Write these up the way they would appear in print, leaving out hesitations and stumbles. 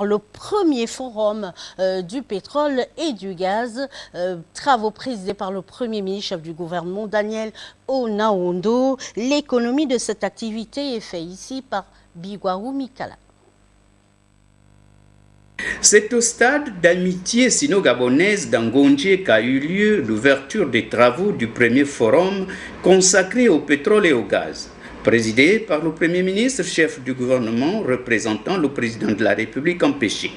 Le premier forum du pétrole et du gaz, travaux présidés par le Premier ministre, chef du gouvernement, Daniel Onaondo. L'économie de cette activité est faite ici par Bigwarou Mikala. C'est au stade d'amitié sino-gabonaise d'Angondje qu'a eu lieu l'ouverture des travaux du premier forum consacré au pétrole et au gaz. Présidé par le Premier ministre, chef du gouvernement, représentant le président de la République empêché.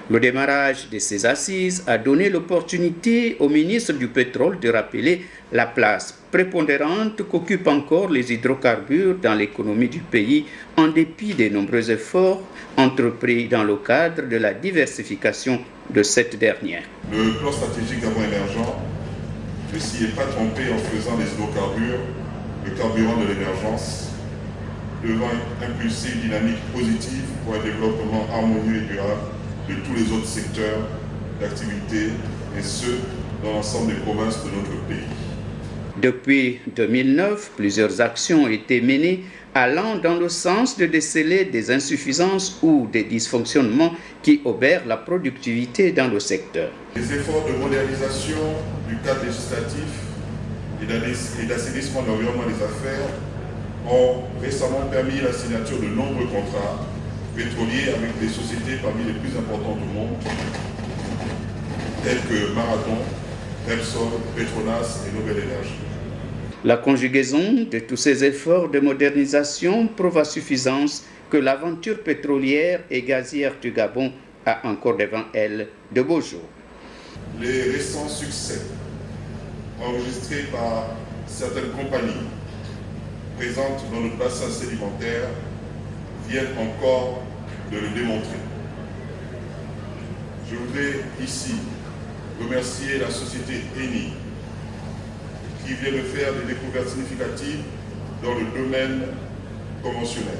Le démarrage de ces assises a donné l'opportunité au ministre du Pétrole de rappeler la place prépondérante qu'occupent encore les hydrocarbures dans l'économie du pays, en dépit des nombreux efforts entrepris dans le cadre de la diversification de cette dernière. Le plan stratégique Gabon émergent ne s'y est pas trompé en faisant des hydrocarbures le carburant de l'émergence, devant impulser une dynamique positive pour un développement harmonieux et durable de tous les autres secteurs d'activité, et ce, dans l'ensemble des provinces de notre pays. Depuis 2009, plusieurs actions ont été menées allant dans le sens de déceler des insuffisances ou des dysfonctionnements qui obèrent la productivité dans le secteur. Les efforts de modernisation du cadre législatif et d'assainissement de l'environnement des affaires ont récemment permis la signature de nombreux contrats pétroliers avec des sociétés parmi les plus importantes au monde, telles que Marathon, Repsol, Petronas et Nobel Énergie. La conjugaison de tous ces efforts de modernisation prouve à suffisance que l'aventure pétrolière et gazière du Gabon a encore devant elle de beaux jours. Les récents succès enregistrés par certaines compagnies présentes dans notre bassin sédimentaire viennent encore de le démontrer. Je voudrais ici remercier la société Eni qui vient de faire des découvertes significatives dans le domaine conventionnel.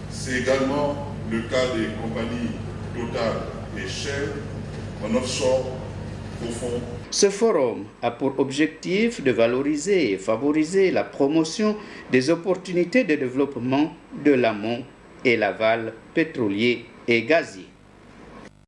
C'est également le cas des compagnies Total et Shell en offshore profond. Ce forum a pour objectif de valoriser et favoriser la promotion des opportunités de développement de l'amont et l'aval pétrolier et gazier.